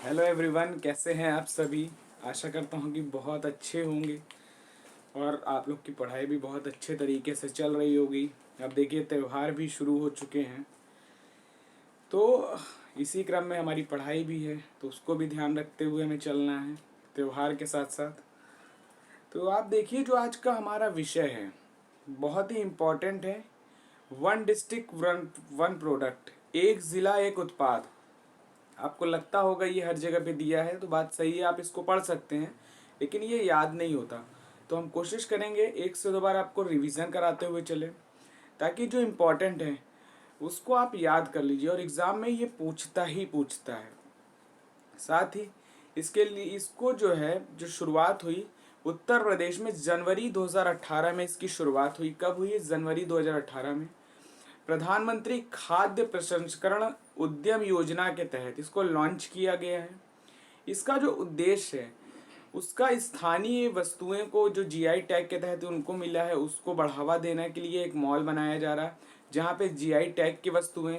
Hello everyone, कैसे हैं आप सभी। आशा करता हूँ कि बहुत अच्छे होंगे और आप लोग की पढ़ाई भी बहुत अच्छे तरीके से चल रही होगी। अब देखिए त्यौहार भी शुरू हो चुके हैं, तो इसी क्रम में हमारी पढ़ाई भी है, तो उसको भी ध्यान रखते हुए हमें चलना है त्यौहार के साथ साथ। तो आप देखिए जो आज का हमारा विषय है बहुत ही इम्पोर्टेंट है। One district one one product, एक ज़िला एक उत्पाद। आपको लगता होगा ये हर जगह पे दिया है, तो बात सही है, आप इसको पढ़ सकते हैं, लेकिन ये याद नहीं होता। तो हम कोशिश करेंगे एक से दो बार आपको रिवीजन कराते हुए चले, ताकि जो इम्पोर्टेंट है उसको आप याद कर लीजिए और एग्ज़ाम में ये पूछता ही पूछता है। साथ ही इसके लिए इसको जो शुरुआत हुई उत्तर प्रदेश में जनवरी 2018 में इसकी शुरुआत हुई। कब हुई? जनवरी 2018 में। प्रधानमंत्री खाद्य प्रसंस्करण उद्यम योजना के तहत इसको लॉन्च किया गया है। इसका जो उद्देश्य है उसका स्थानीय वस्तुएं को जो जीआई टैग के तहत उनको मिला है उसको बढ़ावा देने के लिए एक मॉल बनाया जा रहा है, जहाँ पे जीआई टैग की वस्तुएं,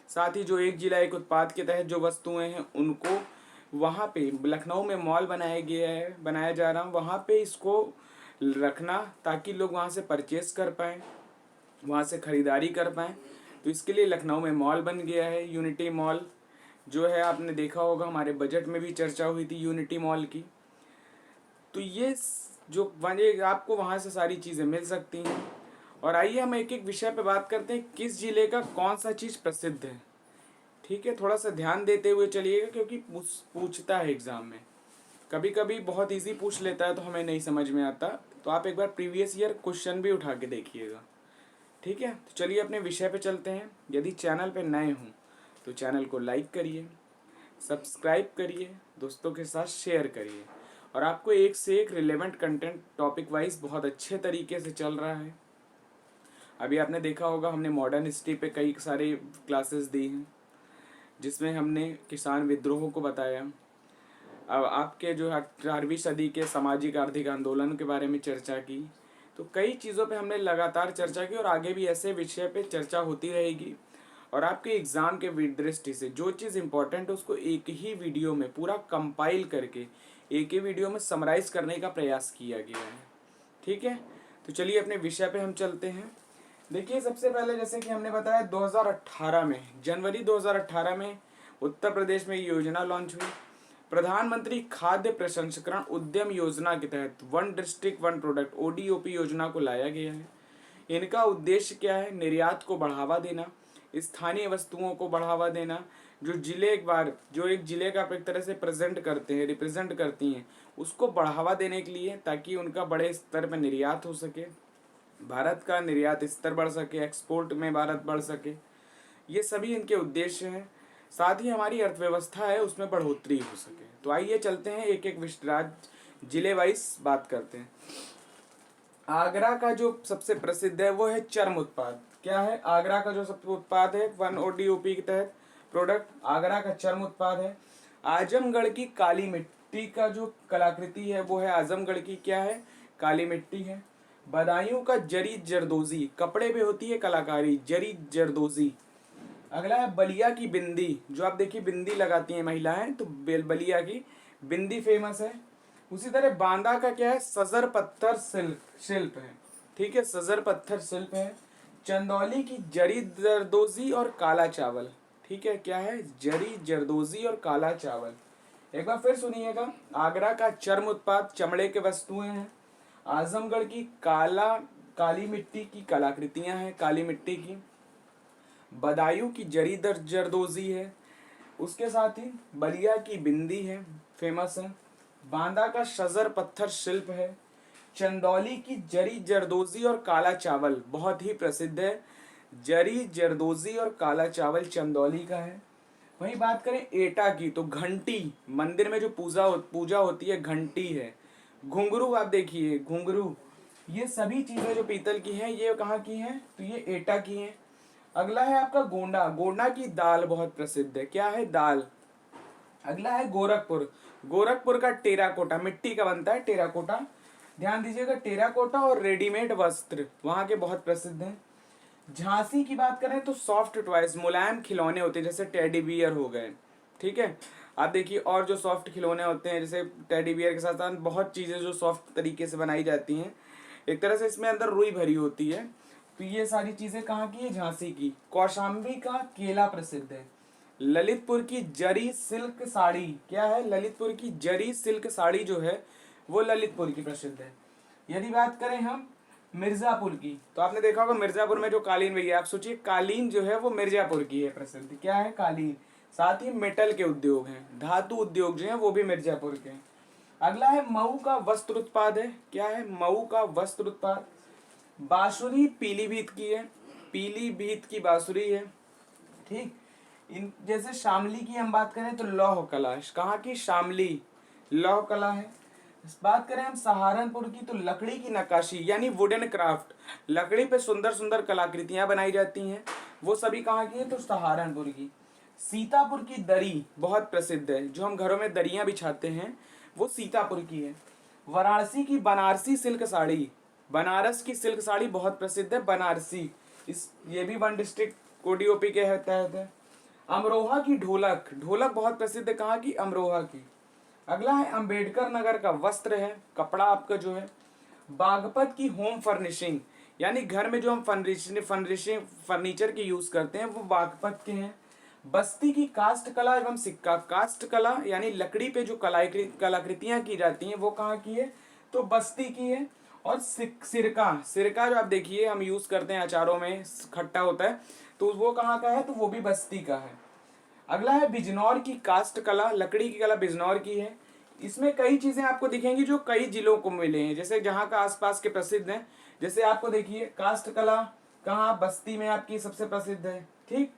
साथ ही जो एक जिला एक उत्पाद के तहत जो वस्तुएं हैं उनको वहाँ पे लखनऊ में मॉल बनाया जा रहा है, वहाँ पे इसको रखना ताकि लोग वहाँ से परचेस कर पाएँ, वहाँ से ख़रीदारी कर पाएँ। तो इसके लिए लखनऊ में मॉल बन गया है, यूनिटी मॉल जो है, आपने देखा होगा हमारे बजट में भी चर्चा हुई थी यूनिटी मॉल की। तो ये जो वजह आपको वहाँ से सारी चीज़ें मिल सकती हैं। और आइए हम एक एक विषय पे बात करते हैं, किस जिले का कौन सा चीज़ प्रसिद्ध है। ठीक है, थोड़ा सा ध्यान देते हुए चलिएगा, क्योंकि पूछता है एग्ज़ाम में। कभी कभी बहुत इजी पूछ लेता है तो हमें नहीं समझ में आता, तो आप एक बार प्रीवियस ईयर क्वेश्चन भी उठा के देखिएगा। ठीक है, तो चलिए अपने विषय पे चलते हैं। यदि चैनल पे नए हों तो चैनल को लाइक करिए, सब्सक्राइब करिए, दोस्तों के साथ शेयर करिए। और आपको एक से एक रिलेवेंट कंटेंट टॉपिक वाइज बहुत अच्छे तरीके से चल रहा है। अभी आपने देखा होगा हमने मॉडर्न हिस्ट्री पे कई सारे क्लासेस दी हैं, जिसमें हमने किसान विद्रोह को बताया। अब आपके जो 18वीं सदी के सामाजिक आर्थिक आंदोलन के बारे में चर्चा की। तो कई चीज़ों पे हमने लगातार चर्चा की और आगे भी ऐसे विषय पे चर्चा होती रहेगी। और आपके एग्ज़ाम के दृष्टि से जो चीज़ इम्पोर्टेंट है उसको एक ही वीडियो में पूरा कंपाइल करके एक ही वीडियो में समराइज़ करने का प्रयास किया गया है। ठीक है, तो चलिए अपने विषय पे हम चलते हैं। देखिए सबसे पहले जैसे कि हमने बताया 2018 में, जनवरी 2018 में उत्तर प्रदेश में ये योजना लॉन्च हुई। प्रधानमंत्री खाद्य प्रसंस्करण उद्यम योजना के तहत one district one product ODOP योजना को लाया गया है। इनका उद्देश्य क्या है? निर्यात को बढ़ावा देना, स्थानीय वस्तुओं को बढ़ावा देना, जो जिले एक बार जो एक जिले का एक तरह से प्रेजेंट करते हैं, रिप्रेजेंट करती हैं, उसको बढ़ावा देने के लिए, ताकि उनका बड़े स्तर पर निर्यात हो सके, भारत का निर्यात स्तर बढ़ सके, एक्सपोर्ट में भारत बढ़ सके। ये सभी इनके उद्देश्य हैं। साथ ही हमारी अर्थव्यवस्था है उसमें बढ़ोतरी हो सके। तो आइए चलते हैं एक एक राज्य जिले वाइज बात करते हैं। आगरा का जो सबसे प्रसिद्ध है वो है चर्म उत्पाद। क्या है? आगरा का जो सबसे उत्पाद है वन ODOP के तहत प्रोडक्ट, आगरा का चर्म उत्पाद है। आजमगढ़ की काली मिट्टी का जो कलाकृति है वो है आजमगढ़ की क्या है? काली मिट्टी है। बदायूं का जरी जरदोजी, कपड़े पे होती है कलाकारी, जरी जरदोजी। अगला है बलिया की बिंदी, जो आप देखिए बिंदी लगाती हैं महिलाएं, तो बलिया की बिंदी फेमस है। उसी तरह बांदा का क्या है? सजर पत्थर शिल्प है। ठीक है, सजर पत्थर शिल्प है। चंदौली की जरी जरदोजी और काला चावल। ठीक है, क्या है? जरी जरदोजी और काला चावल। एक बार फिर सुनिएगा, आगरा का चर्म उत्पाद चमड़े के वस्तुएं हैं। आजमगढ़ की काली मिट्टी की कलाकृतियां हैं, काली मिट्टी की। बदायूं की जरी जरदोजी है। उसके साथ ही बलिया की बिंदी है, फेमस है। बांदा का शजर पत्थर शिल्प है। चंदौली की जरी जरदोजी और काला चावल बहुत ही प्रसिद्ध है। जरी जरदोजी और काला चावल चंदौली का है। वहीं बात करें एटा की, तो घंटी, मंदिर में जो पूजा होती है, घंटी है। घुंघरू, आप देखिए घुंघरू, ये सभी चीजें जो पीतल की हैं ये कहाँ की हैं? तो ये एटा की हैं। अगला है आपका गोंडा, गोंडा की दाल बहुत प्रसिद्ध है। क्या है? दाल। अगला है गोरखपुर, गोरखपुर का टेराकोटा, मिट्टी का बनता है टेराकोटा। ध्यान दीजिएगा, टेराकोटा और रेडीमेड वस्त्र वहां के बहुत प्रसिद्ध हैं। झांसी की बात करें तो सॉफ्ट टॉयज, मुलायम खिलौने होते हैं, जैसे टेडी बियर हो गए। ठीक है। आप देखिए और जो सॉफ्ट खिलौने होते हैं जैसे टेडी बियर के साथ साथ बहुत चीज़ें जो सॉफ्ट तरीके से बनाई जाती हैं, एक तरह से इसमें अंदर रुई भरी होती है। तो ये सारी चीज़ें कहाँ की है? झांसी की। कौशाम्बी का केला प्रसिद्ध है। ललितपुर की जरी सिल्क साड़ी, क्या है? ललितपुर की जरी सिल्क साड़ी जो है वो ललितपुर की प्रसिद्ध है। यदि बात करें हम मिर्जापुर की, तो आपने देखा होगा मिर्जापुर में जो कालीन भैया, आप सोचिए कालीन जो है वो मिर्जापुर की है प्रसिद्ध। क्या है? कालीन। साथ ही मेटल के उद्योग हैं, धातु उद्योग जो है वो भी मिर्जापुर के हैं। अगला है मऊ का वस्त्र उत्पाद है। क्या है? मऊ का वस्त्र उत्पाद। बांसुरी पीलीभीत की है, पीलीभीत की बांसुरी है। ठीक। इन जैसे शामली की हम बात करें तो लौह कला, कहाँ की? शामली, लौह कला है। इस बात करें हम सहारनपुर की तो लकड़ी की नक्काशी यानी वुडन क्राफ्ट, लकड़ी पे सुंदर सुंदर कलाकृतियां बनाई जाती हैं, वो सभी कहाँ की है? तो सहारनपुर की। सीतापुर की दरी बहुत प्रसिद्ध है, जो हम घरों में दरियां बिछाते हैं वो सीतापुर की है। वाराणसी की बनारसी सिल्क साड़ी, बनारस की सिल्क साड़ी बहुत प्रसिद्ध है, बनारसी। इस ये भी वन डिस्ट्रिक्ट ओडीओपी के तहत है। अमरोहा की ढोलक, ढोलक बहुत प्रसिद्ध है, कहाँ की? अमरोहा की। अगला है अंबेडकर नगर का वस्त्र है, कपड़ा आपका जो है। बागपत की होम फर्निशिंग यानी घर में जो हम फर्निशिंग फर्नीचर की यूज करते हैं वो बागपत के हैं। बस्ती की कास्ट कला एवं सिक्का, कास्ट कला यानी लकड़ी पे जो कलाकृतियां की जाती हैं वो कहाँ की है? तो बस्ती की है। और सिरका, सिरका जो आप देखिए हम यूज करते हैं अचारों में, खट्टा होता है, तो वो कहाँ का है? तो वो भी बस्ती का है। अगला है बिजनौर की कास्ट कला, लकड़ी की कला बिजनौर की है। इसमें कई चीजें आपको दिखेंगी जो कई जिलों को मिले हैं, जैसे जहाँ का आसपास के प्रसिद्ध हैं। जैसे आपको देखिए कास्ट कला कहाँ? बस्ती में आपकी सबसे प्रसिद्ध है। ठीक।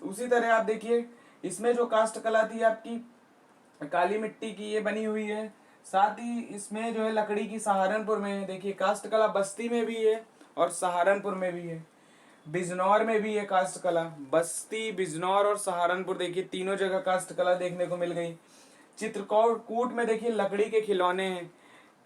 उसी तरह आप देखिए इसमें जो कास्ट कला थी आपकी काली मिट्टी की ये बनी हुई है। साथ ही इसमें जो है लकड़ी की सहारनपुर में है। देखिए कास्ट कला बस्ती में भी है और सहारनपुर में भी है, बिजनौर में भी है कास्ट कला। बस्ती, बिजनौर और सहारनपुर देखिए तीनों जगह कास्ट कला देखने को मिल गई। चित्रकूट में देखिए लकड़ी के खिलौने हैं,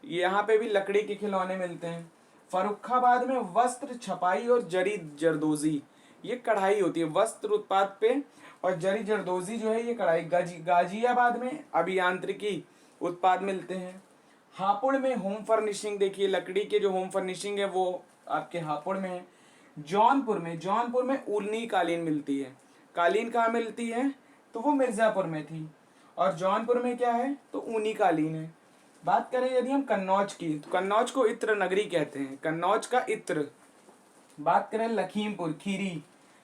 यहाँ पे भी लकड़ी के खिलौने मिलते हैं। फर्रुखाबाद में वस्त्र छपाई और जरी जरदोजी, ये कढ़ाई होती है वस्त्र उत्पाद पे, और जरी जरदोजी जो है ये कढ़ाई। गाजियाबाद में अभियांत्रिकी उत्पाद मिलते हैं। हापुड़ में होम फर्निशिंग, देखिए लकड़ी के जो होम फर्निशिंग है वो आपके हापुड़ में है। जौनपुर में ऊनी कालीन मिलती है। कालीन कहाँ मिलती है? तो वो मिर्जापुर में थी। और जौनपुर में क्या है? तो ऊनी कालीन है। बात करें यदि हम कन्नौज की, तो कन्नौज को इत्र नगरी कहते हैं, कन्नौज का इत्र। बात करें लखीमपुर खीरी,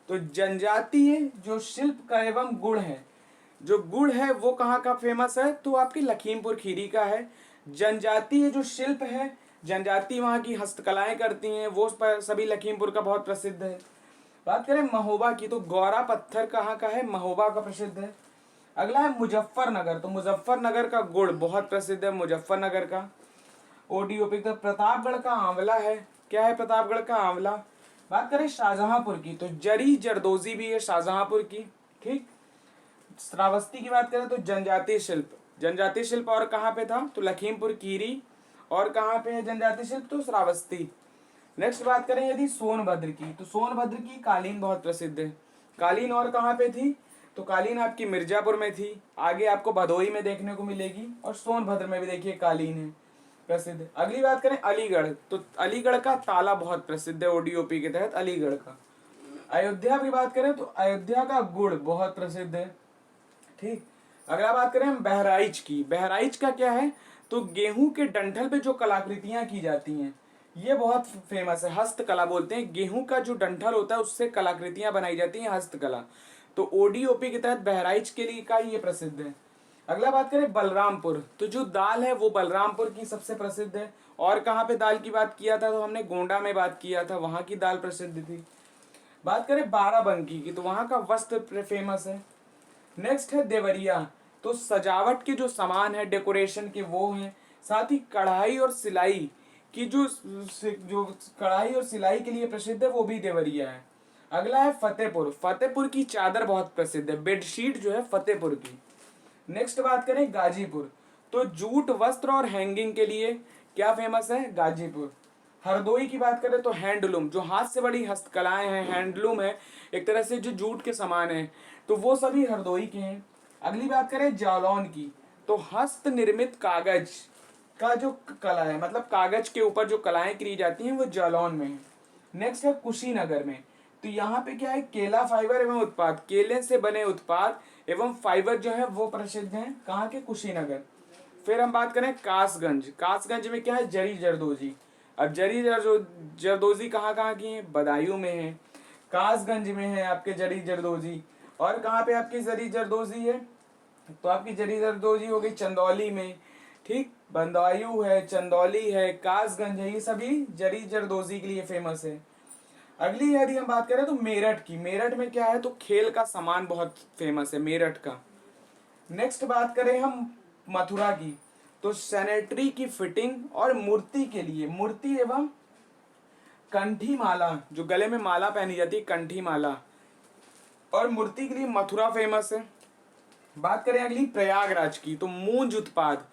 तो जनजातीय जो शिल्प का एवं गुड़ है, जो गुड़ है वो कहाँ का फेमस है? तो आपकी लखीमपुर खीरी का है। जनजातीय जो शिल्प है, जनजाति वहाँ की हस्तकलाएं करती हैं वो सभी लखीमपुर का बहुत प्रसिद्ध है। बात करें महोबा की, तो गौरा पत्थर कहाँ का है? महोबा का प्रसिद्ध है। अगला है मुजफ्फरनगर, तो मुजफ्फरनगर का गुड़ बहुत प्रसिद्ध है, मुजफ्फरनगर का। ओडीओपी तो प्रतापगढ़ का आंवला है। क्या है? प्रतापगढ़ का आंवला। बात करें शाहजहांपुर की, तो जरी जरदोजी भी है शाहजहांपुर की। ठीक। श्रावस्ती की बात करें तो जनजातीय शिल्प, जनजातीय शिल्प और कहाँ पे था? तो लखीमपुर खीरी। और कहाँ पे है जनजातीय शिल्प? तो श्रावस्ती। नेक्स्ट बात करें यदि सोनभद्र की, तो सोनभद्र की कालीन बहुत प्रसिद्ध है। कालीन और कहाँ पे थी? तो कालीन आपकी मिर्जापुर में थी, आगे आपको भदोही में देखने को मिलेगी, और सोनभद्र में भी देखिए कालीन है प्रसिद्ध। अगली बात करें अलीगढ़, तो अलीगढ़ का ताला बहुत प्रसिद्ध है ओडीओपी के तहत, अलीगढ़ का। अयोध्या की बात करें तो अयोध्या का गुड़ बहुत प्रसिद्ध है। ठीक। अगला बात करें हम बहराइच की, बहराइच का क्या है? तो गेहूं के डंठल पे जो कलाकृतियां की जाती हैं ये बहुत फेमस है, हस्तकला बोलते हैं। गेहूं का जो डंठल होता है उससे कलाकृतियां बनाई जाती हैं, हस्तकला। तो ओडीओपी के तहत बहराइच के लिए का ये प्रसिद्ध है। अगला बात करें बलरामपुर, तो जो दाल है वो बलरामपुर की सबसे प्रसिद्ध है। और कहाँ पे दाल की बात किया था? तो हमने गोंडा में बात किया था, वहां की दाल प्रसिद्ध थी। बात करें बाराबंकी की, तो वहां का वस्त्र फेमस है। नेक्स्ट है देवरिया, तो सजावट के जो सामान है डेकोरेशन के वो हैं। साथ ही कढ़ाई और सिलाई की जो कढ़ाई और सिलाई के लिए प्रसिद्ध है वो भी देवरिया है। अगला है फतेहपुर, फतेहपुर की चादर बहुत प्रसिद्ध है, बेडशीट जो है फतेहपुर की। नेक्स्ट बात करें गाजीपुर, तो जूट वस्त्र और हैंगिंग के लिए क्या फेमस है? गाजीपुर। हरदोई की बात करें तो हैंडलूम, जो हाथ से बड़ी हस्तकलाएं हैं, हैंडलूम है, एक तरह से जो जूट के सामान है, तो वो सभी हरदोई के हैं। अगली बात करें जालौन की, तो हस्त निर्मित कागज का जो कला है, मतलब कागज के ऊपर जो कलाएं की जाती हैं वो जालौन में है। नेक्स्ट है कुशीनगर में, तो यहाँ पे क्या है, केला फाइबर एवं उत्पाद, केले से बने उत्पाद एवं फाइबर जो है वो प्रसिद्ध हैं कहाँ के, कुशीनगर। फिर हम बात करें कासगंज, कासगंज में क्या है, जरी जरदोजी। अब जरी जरदोजी कहाँ कहाँ की है, बदायूं में है, कासगंज में है आपके जरी जरदोजी। और कहाँ पे आपकी जरी जरदोजी है, तो आपकी जरी जरदोजी हो गई चंदौली में, ठीक, बदायूं है, चंदौली है, कासगंज है, ये सभी जरी जरदोजी के लिए फेमस है। अगली यदि हम बात करें तो मेरठ की, मेरठ में क्या है, तो खेल का सामान बहुत फेमस है मेरठ का। नेक्स्ट बात करें हम मथुरा की, तो सैनिटरी की फिटिंग और मूर्ति के लिए, मूर्ति एवं कंठी माला, जो गले में माला पहनी जाती है कंठी माला, और मूर्ति के लिए मथुरा फेमस है। बात करें अगली प्रयागराज की, तो मूंज उत्पाद,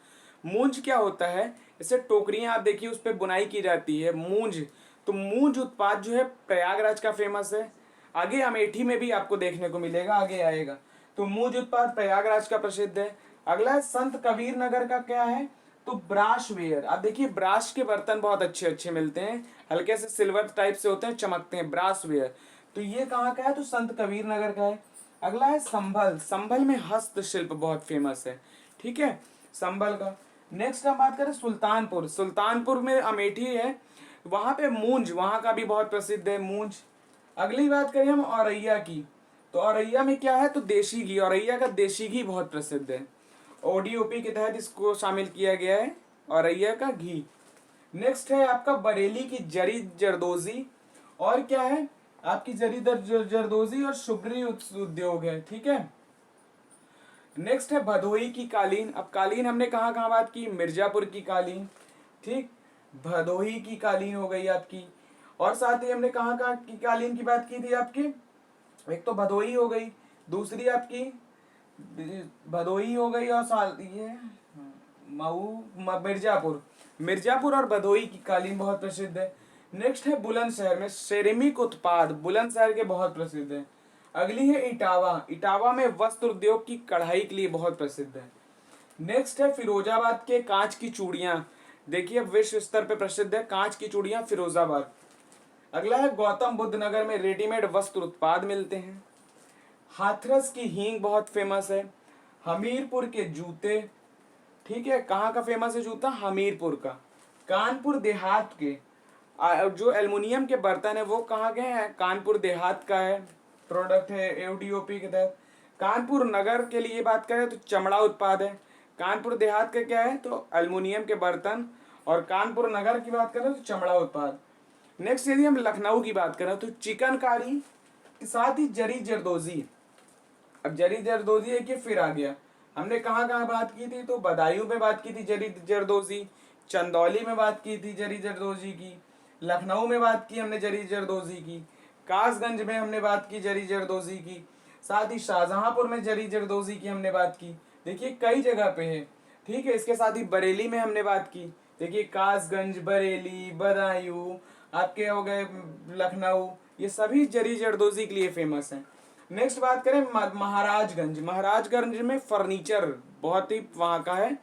मूंज क्या होता है, जैसे टोकरियां आप देखिए उस पर बुनाई की जाती है, मूंज, तो मूंज उत्पाद जो है प्रयागराज का फेमस है। आगे अमेठी में भी आपको देखने को मिलेगा, आगे आएगा, तो मूंज उत्पाद प्रयागराज का प्रसिद्ध है। अगला है संत कबीर नगर का, क्या है, तो ब्राश वेयर, आप देखिए ब्राश के बर्तन बहुत अच्छे अच्छे मिलते हैं, हल्के से सिल्वर टाइप से होते हैं, चमकते हैं, ब्राश वेयर, तो ये कहाँ का है, तो संत कबीर नगर का है। अगला है संभल, संभल में हस्तशिल्प बहुत फेमस है, ठीक है, संभल का। नेक्स्ट हम बात करें सुल्तानपुर, सुल्तानपुर में अमेठी है, वहां पे मूंज, वहां का भी बहुत प्रसिद्ध है मूंज। अगली बात करें हम औरैया की, तो औरैया में क्या है, तो देशी घी, औरैया का देशी घी बहुत प्रसिद्ध है, ओडीओपी के तहत इसको शामिल किया गया है, औरैया का घी। नेक्स्ट है आपका बरेली की जरी जरदोजी, और क्या है आपकी जरी जरदोजी और शुभ्री उद्योग है, ठीक है। नेक्स्ट है भदोही की कालीन, अब कालीन हमने कहाँ कहाँ बात की, मिर्जापुर की कालीन, ठीक, भदोही की कालीन हो गई आपकी। और साथ ही हमने कहाँ कहाँ की कालीन की बात की थी आपकी, एक तो भदोही हो गई, दूसरी आपकी भदोही हो गई, और साथ ये मऊ मिर्जापुर, मिर्जापुर और भदोही की कालीन बहुत प्रसिद्ध है। नेक्स्ट है बुलंदशहर में सेरेमिक उत्पाद, बुलंदशहर के बहुत प्रसिद्ध है। अगली है इटावा, इटावा में वस्त्र उद्योग की कढ़ाई के लिए बहुत प्रसिद्ध है। नेक्स्ट है फिरोजाबाद के कांच की चूड़ियां, देखिए विश्व स्तर पे प्रसिद्ध है कांच की चूड़ियां फिरोजाबाद। अगला है गौतम बुद्ध नगर में रेडीमेड वस्त्र उत्पाद मिलते हैं। हाथरस की हींग बहुत फेमस है। हमीरपुर के जूते, ठीक है, कहाँ का फेमस है जूता, हमीरपुर का। कानपुर देहात के जो एल्युमिनियम के बर्तन है वो कहाँ के हैं, कानपुर देहात का है, प्रोडक्ट है एओडीओपी के तहत। कानपुर नगर के लिए बात करें तो चमड़ा उत्पाद है, कानपुर देहात का क्या है, तो एल्युमिनियम के बर्तन, और कानपुर नगर की बात करें तो चमड़ा उत्पाद। नेक्स्ट यदि हम लखनऊ की बात करें तो चिकनकारी के साथ ही जरी जरदोजी। अब जरी जरदोजी है कि फिर आ गया, हमने कहाँ कहाँ बात की थी, तो बदायूं में बात की थी जरी जरदोजी, चंदौली में बात की थी जरी जरदोजी की, लखनऊ में बात की हमने जरी जरदोजी की, कासगंज में हमने बात की जरी जरदोजी की, साथ ही शाहजहांपुर में जरी जरदोजी की हमने बात की, देखिए कई जगह पे है, ठीक है। इसके साथ ही बरेली में हमने बात की, देखिए कासगंज, बरेली, बदायूं, आपके हो गए लखनऊ, ये सभी जरी जरदोजी के लिए फेमस है। नेक्स्ट बात करें महाराजगंज, महाराजगंज में फर्नीचर बहुत ही वहाँ का है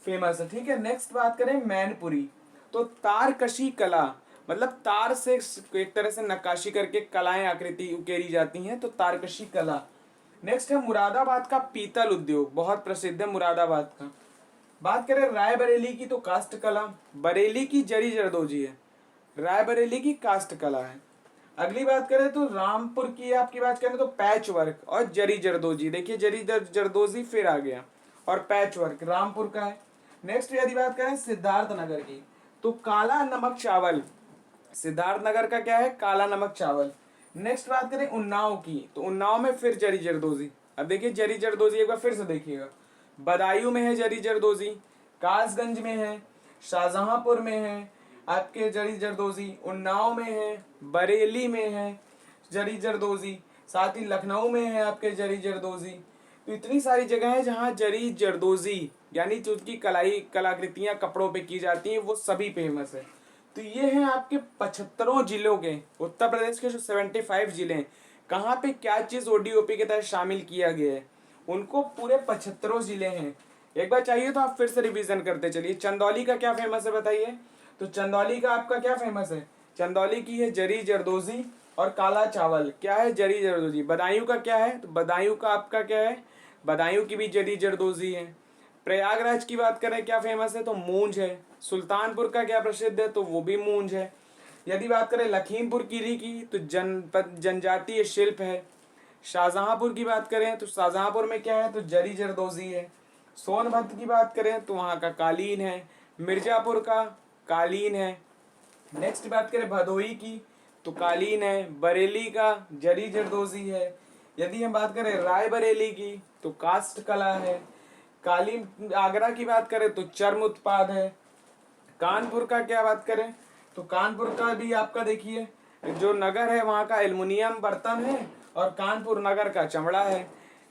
फेमस है, ठीक है। नेक्स्ट बात करें मैनपुरी, तो तारकशी कला, मतलब तार से एक तरह से नक्काशी करके कलाएं आकृति उकेरी जाती हैं, तो तारकशी कला। नेक्स्ट है मुरादाबाद का पीतल उद्योग, बहुत प्रसिद्ध है मुरादाबाद का। बात करें रायबरेली की, तो कास्ट कला, बरेली की जरी जरदोजी है, रायबरेली की कास्ट कला है। अगली बात करें तो रामपुर की आपकी बात करें तो पैच वर्क और जरी जरदोजी, देखिए जरी जरदोजी फिर आ गया, और पैच वर्क रामपुर का है। नेक्स्ट यदि बात करें सिद्धार्थ नगर की, तो काला नमक चावल, सिद्धार्थ नगर का क्या है, काला नमक चावल। नेक्स्ट बात करें उन्नाव की, तो उन्नाव में फिर जरी जरदोजी। अब देखिए जरी जरदोजी एक बार फिर से देखिएगा, बदायूं में है जरी जरदोजी, कासगंज में है, शाहजहांपुर में है आपके जरी जरदोजी, उन्नाव में है, बरेली में है जरी जरदोजी, साथ ही लखनऊ में है आपके जरी जरदोजी। तो इतनी सारी जगह है जहाँ जरी जरदोजी यानी जो उसकी कलाकृतियाँ कपड़ों पे की जाती हैं वो सभी फेमस है। तो ये हैं आपके 75 जिलों के, उत्तर प्रदेश के जो 75 जिले हैं, कहाँ पे क्या चीज़ ओडीओपी के तहत शामिल किया गया है उनको पूरे 75 जिले हैं। एक बार चाहिए तो आप फिर से रिवीजन करते चलिए। चंदौली का क्या फेमस है बताइए? तो चंदौली का आपका क्या फेमस है? चंदौली की है जरी जरदोजी और काला चावल। क्या है? जरी जरदोजी। बदायूं का क्या है? तो बदायूं का आपका क्या है? बदायूं की भी जरी जरदोजी है। प्रयागराज की बात करें क्या फेमस है? तो मूंज है। सुल्तानपुर का क्या प्रसिद्ध है? तो वो भी मूंज है। यदि बात करें लखीमपुर खीरी की तो जनजातीय शिल्प है। शाहजहांपुर की बात करें तो शाहजहांपुर में क्या है? तो जरी जरदोजी है। सोनभद्र की बात करें तो वहाँ का कालीन है। मिर्जापुर का कालीन है। नेक्स्ट बात करें भदोही की तो कालीन है। बरेली का जरी जरदोजी है। यदि हम बात करें रायबरेली की तो कास्ट कला है। कालीन आगरा की बात करें तो चर्म उत्पाद है। कानपुर का क्या बात करें तो कानपुर का भी आपका देखिए जो नगर है वहाँ का एल्युमिनियम बर्तन है और कानपुर नगर का चमड़ा है।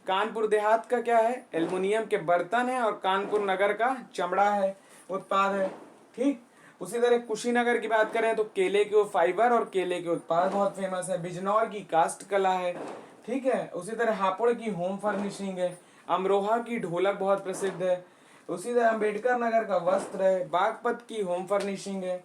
कानपुर देहात का क्या है? एल्युमिनियम के बर्तन है और कानपुर नगर का चमड़ा है उत्पाद है। ठीक, उसी तरह कुशीनगर की बात करें तो केले के फाइबर और केले के उत्पाद बहुत फेमस है। बिजनौर की कास्ट कला है। ठीक है, उसी तरह हापुड़ की होम फर्निशिंग है। अमरोहा की ढोलक बहुत प्रसिद्ध है। उसी तरह अम्बेडकर नगर का वस्त्र है। बागपत की होम फर्निशिंग है।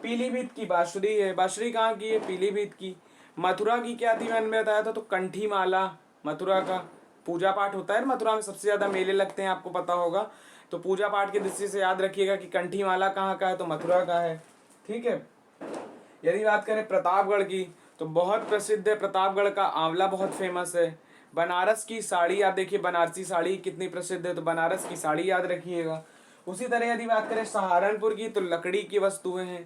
पीलीभीत की बांसुरी है। बांसुरी कहाँ की है? पीलीभीत की। मथुरा की क्या थी? मैंने बताया था तो कंठी माला मथुरा का पूजा पाठ होता है। मथुरा में सबसे ज्यादा मेले लगते हैं, आपको पता होगा। तो पूजा पाठ की दृष्टि से याद रखिएगा कि कंठी माला कहाँ का है? तो मथुरा का है। ठीक है, यदि बात करें प्रतापगढ़ की तो बहुत प्रसिद्ध है। प्रतापगढ़ का आंवला बहुत फेमस है। बनारस की साड़ी आप देखिए, बनारसी साड़ी कितनी प्रसिद्ध है, तो बनारस की साड़ी याद रखिएगा। उसी तरह यदि बात करें सहारनपुर की तो लकड़ी की वस्तुएं हैं।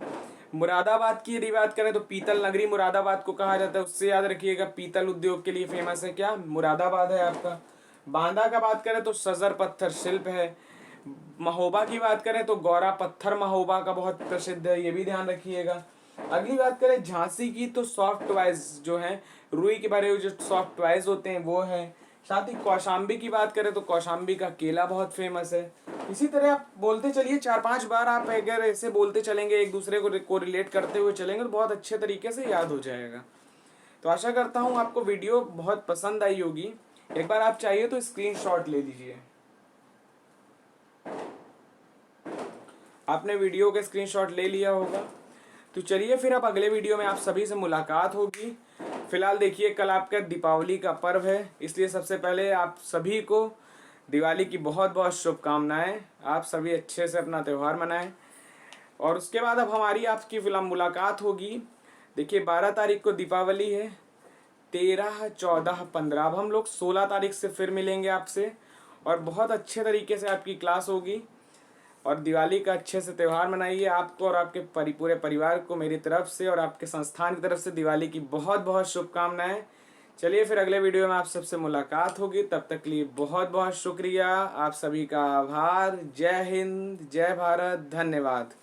मुरादाबाद की यदि बात करें तो पीतल नगरी मुरादाबाद को कहा जाता है, उससे याद रखिएगा। पीतल उद्योग के लिए फेमस है क्या? मुरादाबाद है आपका। बांदा का बात करें तो सजर पत्थर शिल्प है। महोबा की बात करें तो गौरा पत्थर महोबा का बहुत प्रसिद्ध है, ये भी ध्यान रखिएगा। अगली बात करें झांसी की तो सॉफ्ट टॉयज जो है, रुई के भरे हुए जो सॉफ्ट टॉयज होते हैं वो है। साथ ही कौशाम्बी की बात करें तो कौशाम्बी का केला बहुत फेमस है। इसी तरह आप बोलते चलिए 4-5 बार, आप अगर ऐसे बोलते चलेंगे एक दूसरे को रिलेट करते हुए चलेंगे तो बहुत अच्छे तरीके से याद हो जाएगा। तो आशा करता हूँ आपको वीडियो बहुत पसंद आई होगी। एक बार आप चाहिए तो स्क्रीनशॉट ले लीजिए। आपने वीडियो के स्क्रीनशॉट ले लिया होगा। तो चलिए फिर अब अगले वीडियो में आप सभी से मुलाकात होगी। फिलहाल देखिए कल आपका दीपावली का पर्व है, इसलिए सबसे पहले आप सभी को दिवाली की बहुत बहुत शुभकामनाएं। आप सभी अच्छे से अपना त्यौहार मनाएं और उसके बाद अब हमारी आपकी फिलहाल मुलाकात होगी। देखिए 12 तारीख को दीपावली है, 13, 14, 15, अब हम लोग 16 तारीख से फिर मिलेंगे आपसे और बहुत अच्छे तरीके से आपकी क्लास होगी। और दिवाली का अच्छे से त्यौहार मनाइए। आपको और आपके पूरे परिवार को मेरी तरफ से और आपके संस्थान की तरफ से दिवाली की बहुत बहुत शुभकामनाएं। चलिए फिर अगले वीडियो में आप सबसे मुलाकात होगी। तब तक के लिए बहुत बहुत शुक्रिया, आप सभी का आभार। जय हिंद, जय भारत, धन्यवाद।